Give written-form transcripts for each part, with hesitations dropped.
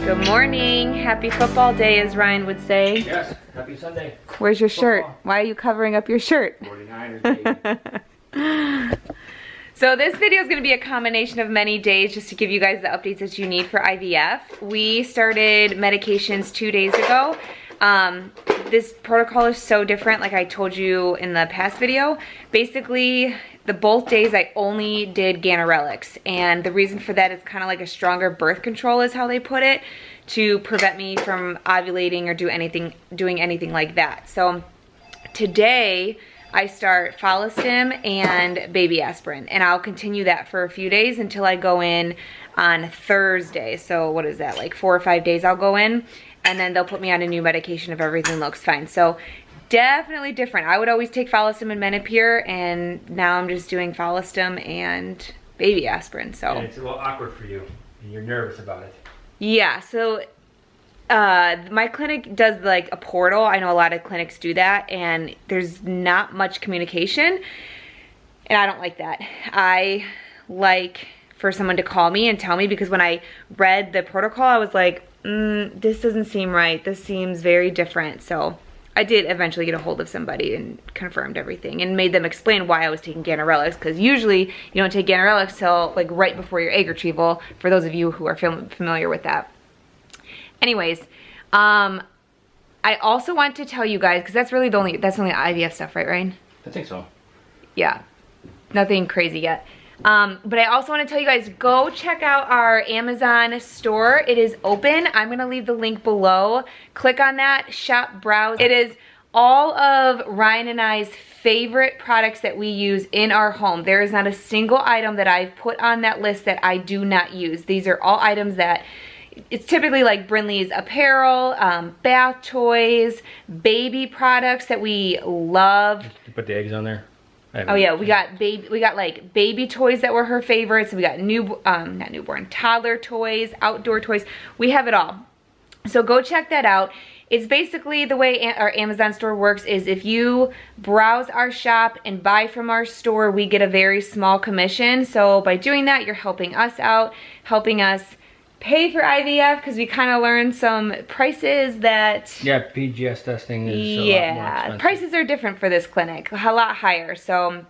Good morning. Happy football day, as Ryan would say. Yes, happy Sunday. Where's your Football. shirt? Why are you covering up your shirt? 49ers day. So this video is going to be a combination of many days just to give you guys the updates that you need for IVF. We started medications 2 days ago. This protocol is so different, like I told you in the past video. Basically, both days I only did ganirelix, and the reason for that is kind of like a stronger birth control is how they put it, to prevent me from ovulating or doing anything like that. So today I start Follistim and baby aspirin, and I'll continue that for a few days until I go in on Thursday. So what is that, like 4 or 5 days I'll go in, and then they'll put me on a new medication if everything looks fine. So definitely different. I would always take Follistim and Menopur, and now I'm just doing Follistim and baby aspirin. So And it's a little awkward for you, and you're nervous about it. yeah, so my clinic does like a portal. I know a lot of clinics do that, and there's not much communication, and I don't like that. I like for someone to call me and tell me, because when I read the protocol, I was like, this doesn't seem right. This seems very different. So I did eventually get a hold of somebody and confirmed everything and made them explain why I was taking ganirelix, because usually you don't take ganirelix till like right before your egg retrieval, for those of you who are familiar with that. Anyways, I also want to tell you guys, because that's really the only IVF stuff, right, Ryan? I think so. Yeah, nothing crazy yet. But I also want to tell you guys, go check out our Amazon store. It is open. I'm going to leave the link below. Click on that, shop, browse. It is all of Ryan and I's favorite products that we use in our home. There is not a single item that I've put on that list that I do not use. These are all items that, it's typically like Brinley's apparel, bath toys, baby products that we love. You put the eggs on there? Oh yeah, we got like baby toys that were her favorites. We got not newborn, toddler toys, outdoor toys. We have it all. So go check that out. It's basically the way our Amazon store works is if you browse our shop and buy from our store, we get a very small commission. So by doing that, you're helping us out, helping us pay for IVF, because we kind of learned some prices that... Yeah, PGS testing is a lot more expensive. Prices are different for this clinic, a lot higher. So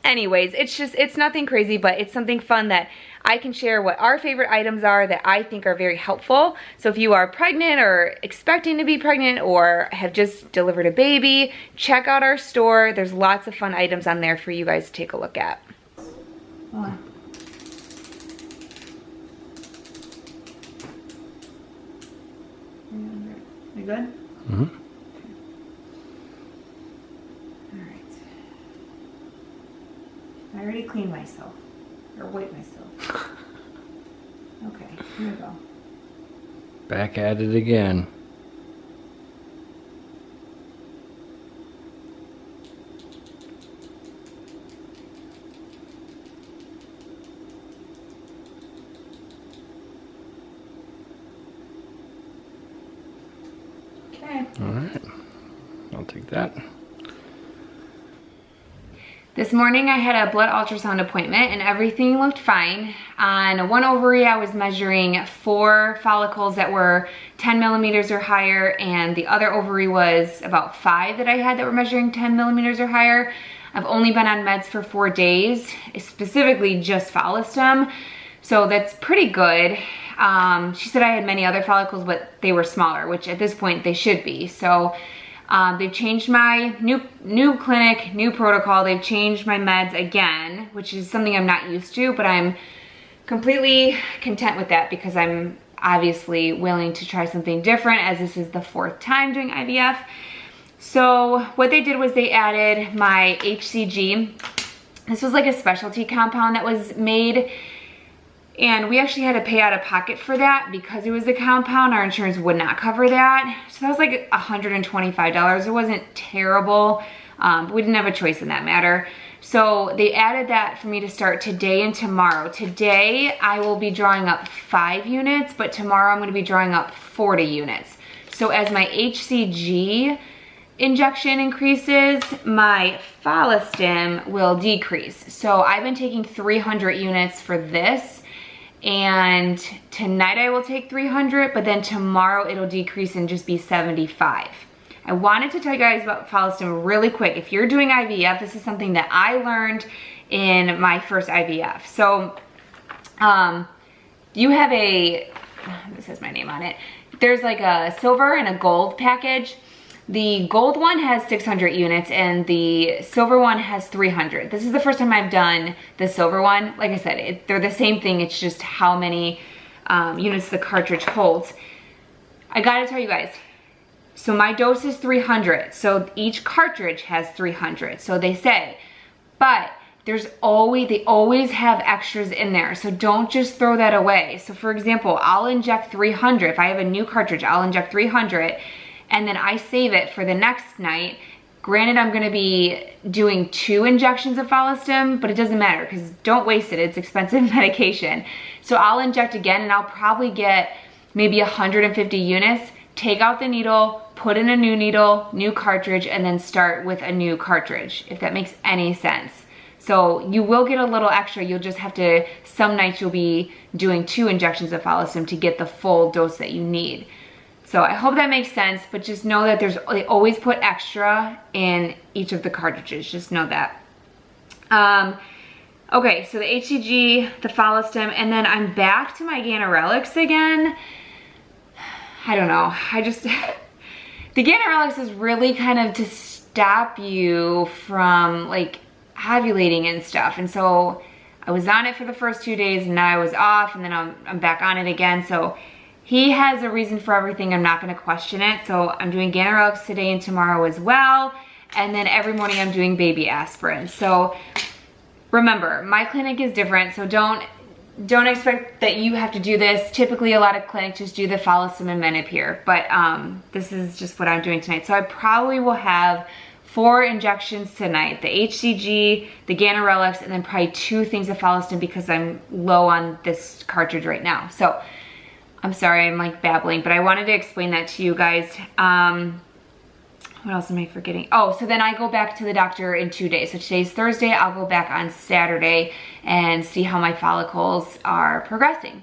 anyways, it's nothing crazy, but it's something fun that I can share what our favorite items are that I think are very helpful. So if you are pregnant or expecting to be pregnant or have just delivered a baby, check out our store. There's lots of fun items on there for you guys to take a look at. You good? Mm-hmm. All right. I already cleaned myself, or wiped myself. Okay, here we go. Back at it again. All right, I'll take that. This morning I had a blood ultrasound appointment and everything looked fine. On one ovary I was measuring 4 follicles that were 10 millimeters or higher, and the other ovary was about 5 that I had that were measuring 10 millimeters or higher. I've only been on meds for 4 days, specifically just Follistim, so that's pretty good. She said I had many other follicles, but they were smaller, which at this point they should be. So they've changed my new clinic, new protocol. They've changed my meds again, which is something I'm not used to, but I'm completely content with that because I'm obviously willing to try something different, as this is the 4th time doing IVF. So what they did was they added my HCG. This was like a specialty compound that was made, and we actually had to pay out of pocket for that because it was a compound. Our insurance would not cover that. So that was like $125. It wasn't terrible, but we didn't have a choice in that matter. So they added that for me to start today and tomorrow. Today I will be drawing up 5 units, but tomorrow I'm gonna be drawing up 40 units. So as my HCG injection increases, my Follistim will decrease. So I've been taking 300 units for this, And tonight I will take 300, but then tomorrow it'll decrease and just be 75. I wanted to tell you guys about follicle really quick. If you're doing IVF, this is something that I learned in my first IVF. So you have this has my name on it. There's like a silver and a gold package. The gold one has 600 units and the silver one has 300. This is the first time I've done the silver one. Like I said, they're the same thing. It's just how many units the cartridge holds. I gotta tell you guys, so my dose is 300. So each cartridge has 300. So they say, but they always have extras in there. So don't just throw that away. So for example, I'll inject 300. If I have a new cartridge, I'll inject 300 and then I save it for the next night. Granted, I'm gonna be doing 2 injections of follicle, but it doesn't matter because don't waste it. It's expensive medication. So I'll inject again and I'll probably get maybe 150 units, take out the needle, put in a new needle, new cartridge, and then start with a new cartridge, if that makes any sense. So you will get a little extra. You'll just have to, some nights you'll be doing 2 injections of follicle to get the full dose that you need. So I hope that makes sense, but just know that they always put extra in each of the cartridges. Just know that. Okay, so the HCG, the follicle, and then I'm back to my ganirelix again. I don't know. The ganirelix is really kind of to stop you from like ovulating and stuff. And so I was on it for the first 2 days and now I was off and then I'm back on it again. So he has a reason for everything. I'm not gonna question it. So I'm doing ganirelix today and tomorrow as well. And then every morning I'm doing baby aspirin. So remember, my clinic is different. So don't expect that you have to do this. Typically a lot of clinics just do the follicle and menopur, but this is just what I'm doing tonight. So I probably will have 4 injections tonight, the HCG, the ganirelix, and then probably 2 things of follicle because I'm low on this cartridge right now. So I'm sorry, I'm like babbling, but I wanted to explain that to you guys. What else am I forgetting? Oh, so then I go back to the doctor in 2 days. So today's Thursday, I'll go back on Saturday and see how my follicles are progressing.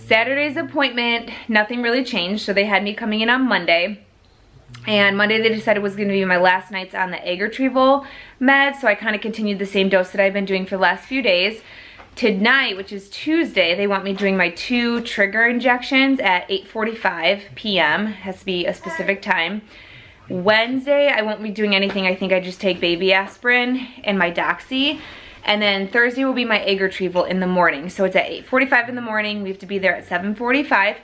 Saturday's appointment, nothing really changed. So they had me coming in on Monday. And Monday they decided it was going to be my last nights on the egg retrieval med. So I kind of continued the same dose that I've been doing for the last few days. Tonight, which is Tuesday, they want me doing my 2 trigger injections at 8:45 p.m. Has to be a specific time. Wednesday, I won't be doing anything. I think I just take baby aspirin and my doxy. And then Thursday will be my egg retrieval in the morning. So it's at 8:45 in the morning. We have to be there at 7:45.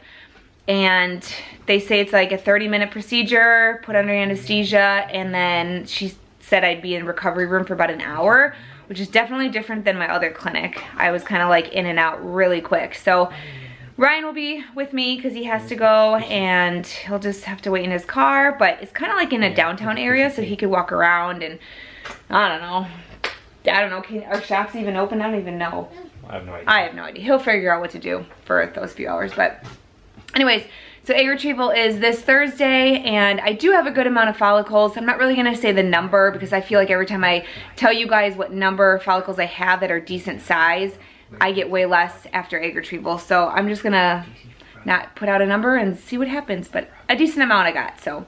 And they say it's like a 30-minute procedure, put under anesthesia, and then she said I'd be in recovery room for about an hour, which is definitely different than my other clinic. I was kind of like in and out really quick. So Ryan will be with me because he has to go and he'll just have to wait in his car, but it's kind of like in a downtown area so he could walk around and I don't know, are shops even open? I don't even know. I have no idea. I have no idea. He'll figure out what to do for those few hours. But anyways, so egg retrieval is this Thursday and I do have a good amount of follicles. I'm not really gonna say the number because I feel like every time I tell you guys what number of follicles I have that are decent size, I get way less after egg retrieval. So I'm just gonna not put out a number and see what happens, but a decent amount I got. So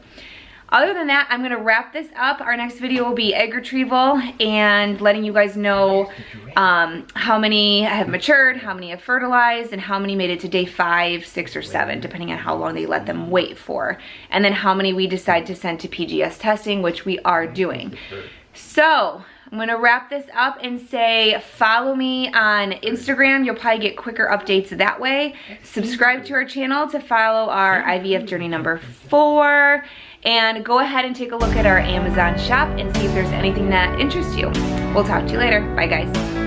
other than that, I'm gonna wrap this up. Our next video will be egg retrieval and letting you guys know how many have matured, how many have fertilized, and how many made it to day 5, 6, or 7, depending on how long they let them wait for. And then how many we decide to send to PGS testing, which we are doing. So I'm gonna wrap this up and say follow me on Instagram. You'll probably get quicker updates that way. Subscribe to our channel to follow our IVF journey number 4. And go ahead and take a look at our Amazon shop and see if there's anything that interests you. We'll talk to you later. Bye guys.